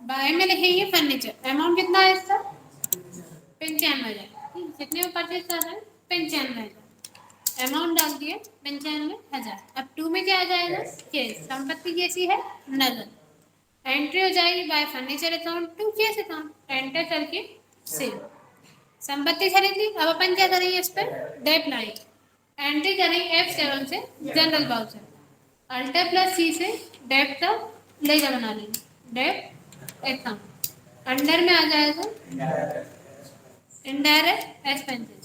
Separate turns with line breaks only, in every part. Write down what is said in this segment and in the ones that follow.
Bye में लिखेंगे furniture. Amount कितना है इसका? 95,000। कितने में परचेज कर रहे हैं? 95,000। अमाउंट डाल दिए 95,000। अब 2 में क्या आ जाएगा? केस। संपत्ति कैसी है? नगद। एंट्री हो जाएगी by furniture account to cash account. Enter करके सेव। संपत्ति खरीद ली। अब अपन क्या करेंगे? इस पर डेट लाएंगे। एंट्री करेंगे F7 से general voucher. Alter plus C से डेट का लेजर बना लेंगे। डेट अकाउंट अंडर में आ जाएगा इनडायरेक्ट एक्सपेंसेस।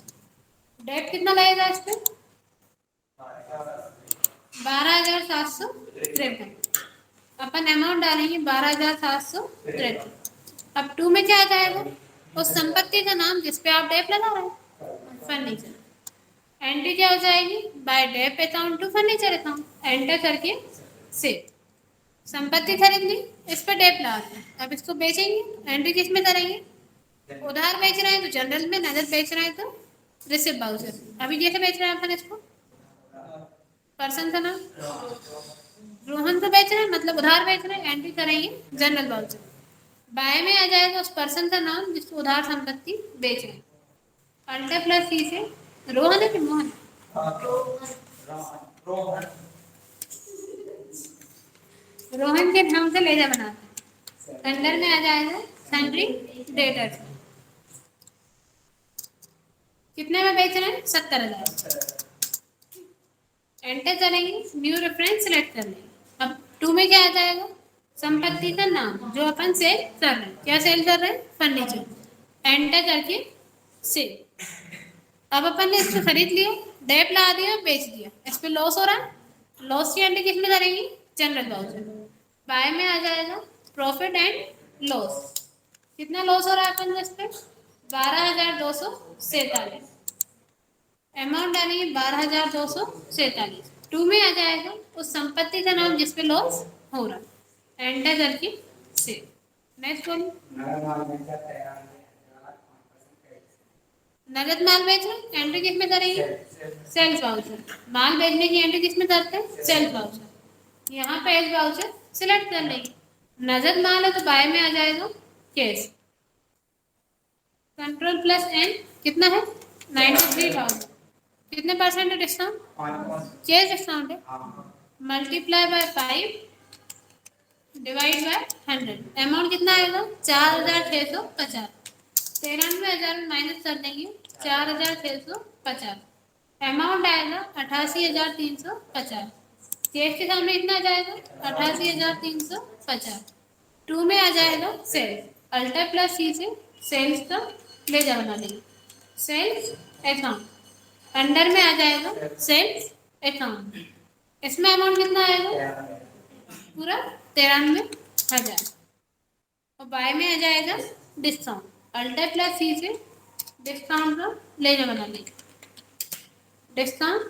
डेट कितना लगेगा इस पर? 12,753। अपन अमाउंट डालेंगे 12,753। अब 2 में क्या आ जाएगा? उस संपत्ति का नाम जिस पे आप डेप लगा रहे हैं, फर्नीचर। एंट्री क्या हो जाएगी? By dep account to furniture account. Enter करके सेव। संपत्ति खरीद ली, इस पर डेप लगा रहे हैं। अब इसको बेचेंगे। एंट्री किस में करेंगे? उधार बेच रहे हैं तो जनरल में, नगद बेच रहे हैं तो रिसिप्ट वाउचर। अभी जैसे बेच रहे हैं अपन इसको, पर्सन का नाम रोहन को बेच रहे हैं, मतलब उधार बेच रहे हैं। एंट्री करेंगे जनरल वाउचर। बाय में आ जाएगा उस पर्सन का नाम जिसको उधार संपत्ति बेच रहे हैं। अल्टर प्लस C से रोहन है कि मोहन? रोहन के नाम से लेजा बनाते हैं। अंडर में आ जाएगा सन्ड्री डेटर्स। कितने में बेच रहे हैं? 70,000। एंटर करेंगे, न्यू रेफरेंस सेलेक्ट कर लेंगे। अब 2 में क्या आ जाएगा? संपत्ति का नाम जो अपन सेल कर रहे हैं। क्या सेल कर रहे हैं? फर्नीचर। एंटर करके सेव। अब अपन ने इसको खरीद लिया, डेप लगा दिया, बेच दिया। इस पे लॉस हो रहा है। लॉस की एंट्री किसमें करेंगे? General voucher. बाय में आ जाएगा प्रॉफिट एंड लॉस। कितना लॉस हो रहा है अपन इस पे? 12,247। अमाउंट डालेंगे 12,247। 2 में आ जाएगा उस संपत्ति का नाम जिसपे लॉस हो रहा है। एंटर करके सेव। नेक्स्ट बोलिए। नगद माल बेच रहे हैं, एंट्री किस में करेंगे? Sales voucher. माल बेचने की एंट्री किस में करते हैं? Sales voucher. यहाँ पे एज वाउचर सिलेक्ट कर लेंगे। नगद माल है तो बाय में आ जाएगा कैश। कंट्रोल प्लस N कितना है? 93,000। कितने परसेंट डिस्काउंट? कैश डिस्काउंट है। Multiply by 5 divide by 100। Amount कितना आएगा? 4,650। 93,000 में माइनस कर देंगे 4,650। अमाउंट आएगा 88,350। कैश के सामने कितना आ जाएगा? 88,350। 2 में आ जाएगा सेल्स। अल्टर प्लस C से सेल्स का लेजा बना लेंगे। सेल्स अकाउंट अंडर में आ जाएगा सेल्स अकाउंट। इसमें अमाउंट कितना आएगा? पूरा 93,000। और बाय में आ जाएगा डिस्काउंट। अल्टर प्लस C से डिस्काउंट का लेजा बना लेंगे। Discount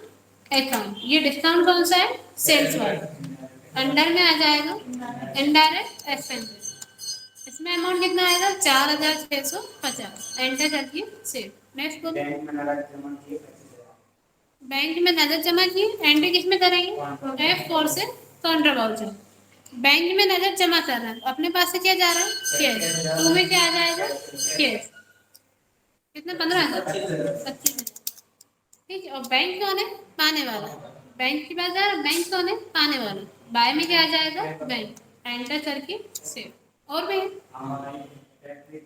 account. ये डिस्काउंट कौन सा है? सेल्स वाला। अंडर में आ जाएगा इनडायरेक्ट एक्सपेंसेस। इसमें अमाउंट कितना आएगा? 4,650। एंटर करके सेव। नेक्स्ट बोलो। बैंक में नगद जमा किए। एंट्री किस में करेंगे? F4 से काउंटर वाउचर। बैंक में नगद जमा कर रहे हैं, अपने पास से क्या जा रहा है? कैश। 2 में क्या आ जाएगा? कैश। कितना? 15,000। 25,000। ठीक है। और बैंक कौन है? पाने वाला। बैंक की बात है, बैंक कौन है? पाने वाला। बाय में क्या आ जाएगा? बैंक। एंटर करके सेव। और भी फैक्ट्री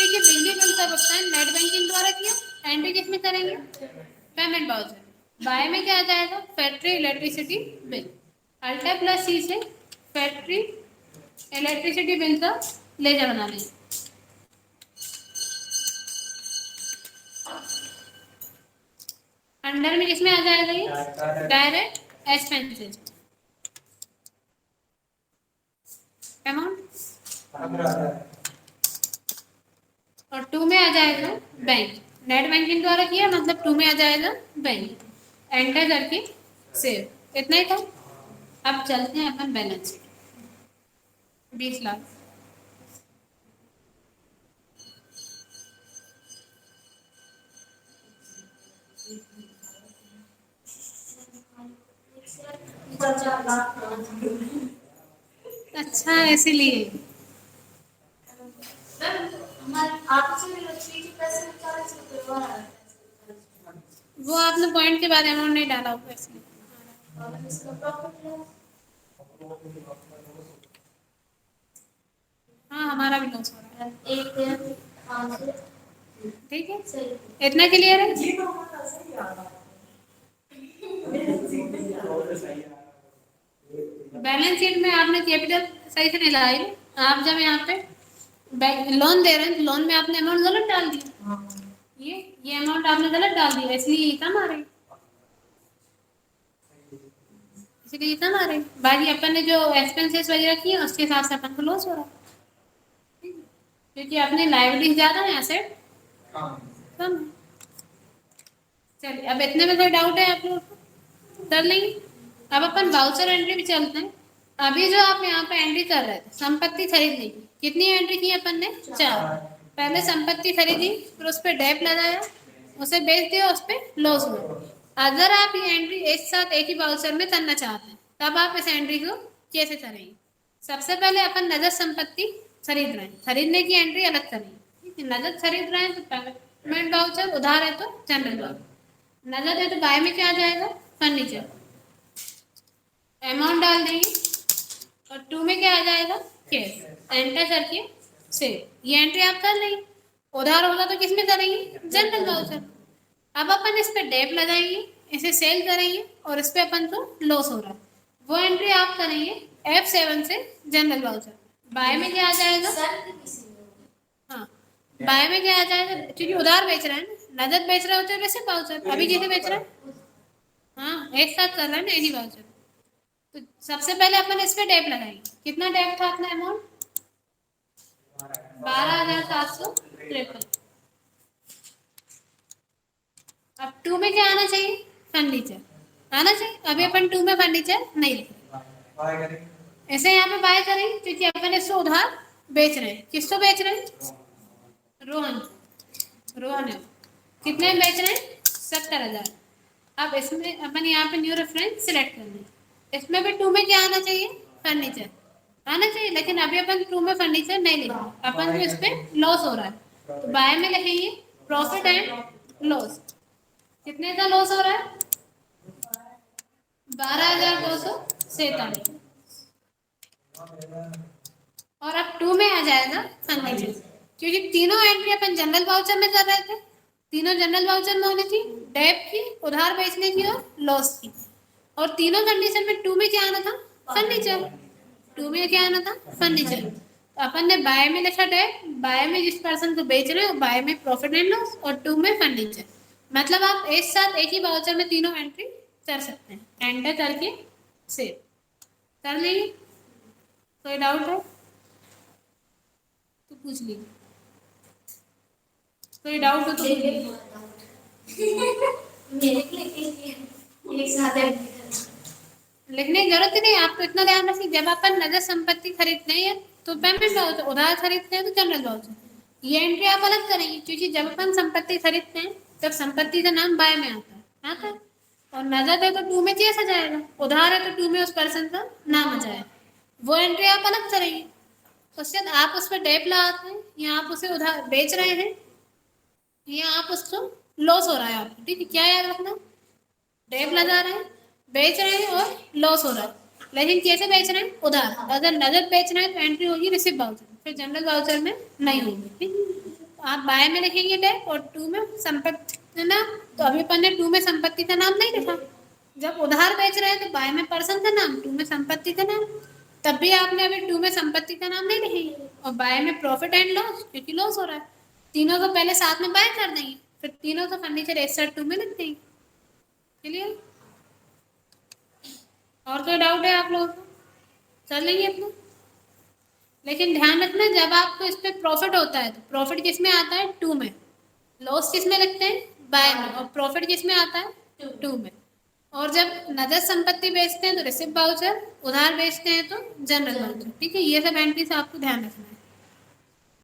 के बिजली बिल का भुगतान नेट बैंकिंग द्वारा किया। एंट्री किस में करेंगे? Payment voucher. बाय में क्या आ जाएगा? Factory electricity bill. Alter plus C से फैक्ट्री इलेक्ट्रिसिटी बिल का लेजर बना लेंगे। अंडर में किसमें आ जाएगा? ये डायरेक्ट एक्सपेंसेस। अमाउंट और 2 में आ जाएगा बैंक। नेट बैंकिंग द्वारा किया मतलब 2 में आ जाएगा बैंक। एंटर करके सेव। इतना ही था। अब चलते हैं अपन बैलेंस शीट। 20 लाख। अच्छा इसीलिए वो आपने पॉइंट के बाद अमाउंट नहीं डाला होगा इसलिए। हाँ हमारा भी लॉस हो रहा है। ठीक है इतना क्लियर है। बैलेंस शीट में आपने कैपिटल सही से नहीं लाई। आप जब यहाँ पे लोन दे रहे हैं लोन में आपने अमाउंट गलत डाल दिया। ये अमाउंट आपने गलत डाल दिया इसलिए ये कम आ रही, इसलिए ये कम आ रही। बाकी अपन ने जो एक्सपेंसेस वगैरह किए उसके हिसाब से अपन को लॉस हो रहा है क्योंकि अपने लायबिलिटी ज़्यादा है एसेट कम है। चलिए अब इतने में कोई डाउट है आप लोग को? कर लेंगे। अब अपन वाउचर एंट्री भी चलते हैं। अभी जो आप यहाँ पे एंट्री कर रहे थे संपत्ति खरीदने की, कितनी एंट्री की अपन ने? 4। पहले संपत्ति खरीदी फिर उस पर डेप लगाया उसे बेच दिया उस पर लॉस हुआ। अगर आप ये एंट्री एक साथ एक ही वाउचर में करना चाहते हैं तब आप इस एंट्री को कैसे करेंगे? सबसे पहले अपन नगद संपत्ति खरीद रहे हैं, खरीदने की एंट्री अलग करेंगे। नगद खरीद रहे हैं तो पेमेंट वाउचर, उधार है तो जनरल वाउचर। नगद है तो बाय में क्या आ जाएगा? फर्नीचर। अमाउंट डाल देंगे और 2 में क्या आ जाएगा? कैश। एंटर करके सेव। ये एंट्री आप कर लेंगे। उधार होगा तो किस में करेंगे? General voucher. अब अपन इस पे डेप लगाएंगे, इसे सेल करेंगे और इस पे अपन को लॉस हो रहा है, वो एंट्री आप करेंगे F7 से जनरल वाउचर। बाय में क्या आ जाएगा? हाँ बाय में क्या आ जाएगा? क्योंकि उधार बेच रहे हैं ना, नगद बेच रहे होते हैं वैसे वाउचर। अभी कैसे बेच रहे हैं? हाँ एक साथ कर रहे हैं ना यही वाउचर। तो सबसे पहले अपन इस पे डेप लगाएंगे। कितना डेप था अपना अमाउंट? 12,753। अब 2 में क्या आना चाहिए? फर्नीचर आना चाहिए। अभी अपन 2 में फर्नीचर नहीं लिखेंगे, ऐसे यहाँ पे बाय करेंगे क्योंकि अपन इसको उधार बेच रहे हैं। किसको बेच रहे हैं? रोहन। रोहन है। कितने में बेच रहे हैं? 70,000। अब इसमें अपन यहाँ पे न्यू रेफरेंस सिलेक्ट करना है। इसमें भी 2 में क्या आना चाहिए? फर्नीचर आना चाहिए, लेकिन अभी अपन 2 में फर्नीचर नहीं लिखेंगे, अपन को इस पे लॉस हो रहा है तो बाय में लिखेंगे प्रॉफिट एंड लॉस। कितने का लॉस हो रहा है? 12,247। और अब 2 में आ जाएगा फर्नीचर, क्योंकि तीनों एंट्री अपन जनरल वाउचर में कर रहे थे। तीनों जनरल वाउचर में होनी थी, डेप की, उधार बेचने की और लॉस की। और तीनों कंडीशन में 2 में क्या आना था? फर्नीचर। 2 में क्या आना था? फर्नीचर। तो अपन ने बाय में लिखा डेप, बाय में जिस पर्सन को बेच रहे हो बाय में प्रॉफिट एंड लॉस, और 2 में फर्नीचर। मतलब आप एक साथ एक ही वाउचर में तीनों एंट्री कर सकते हैं। एंटर करके सेव कर लेंगे। कोई डाउट है तो पूछ लीजिए। कोई डाउट हो तो लिखने की जरूरत ही नहीं। आप तो इतना ध्यान रखिए, जब अपन नगद संपत्ति खरीदते हैं तो पेमेंट वाउचर, उधार खरीदते हैं तो जनरल वाउचर। ये एंट्री आप अलग करेंगे क्योंकि जब अपन संपत्ति खरीदते हैं तब संपत्ति का नाम बाय में आता है और नगद है तो 2 में कैसा जाएगा? उधार है तो 2 में उस पर्सन का नाम आ जाएगा। वो एंट्री आप अलग करेंगे। उसके बाद आप उस पर डेप लगाते हैं या आप उसे उधार बेच रहे हैं या आप उसको लॉस हो रहा है आपको। ठीक है, क्या याद रखना? डेप लगा रहे हैं, बेच रहे हैं और लॉस हो रहा है। लेकिन कैसे बेच रहे हैं? उधार। अगर नगद बेच रहे हैं तो एंट्री होगी रिसिप्ट वाउचर, फिर जनरल वाउचर में नहीं होगी। ठीक, आप बाय में लिखेंगे डेप और 2 में संपत्ति का नाम। तो अभी अपन ने 2 में संपत्ति का नाम नहीं लिखा। जब उधार बेच रहे हैं तो बाय में पर्सन का नाम, 2 में संपत्ति का नाम। तब भी आपने अभी 2 में संपत्ति का नाम नहीं लिखेंगे और बाय में प्रॉफिट एंड लॉस, क्योंकि लॉस हो रहा है। तीनों को पहले साथ में बाय कर देंगे, फिर तीनों का फर्नीचर एक साथ 2 में लिख देंगे। चलिए, और कोई डाउट है आप लोगों को? कर लेंगे अपना। लेकिन ध्यान रखना, जब आपको इस पर प्रॉफिट होता है तो प्रॉफिट किस में आता है? 2 में। लॉस किस में लिखते हैं? बाय में। और प्रॉफिट किस में आता है? 2 में। और जब नगद संपत्ति बेचते हैं तो रिसिप्ट वाउचर, उधार बेचते हैं तो जनरल वाउचर। ठीक है, ये सब एंट्रीज आपको ध्यान रखना है।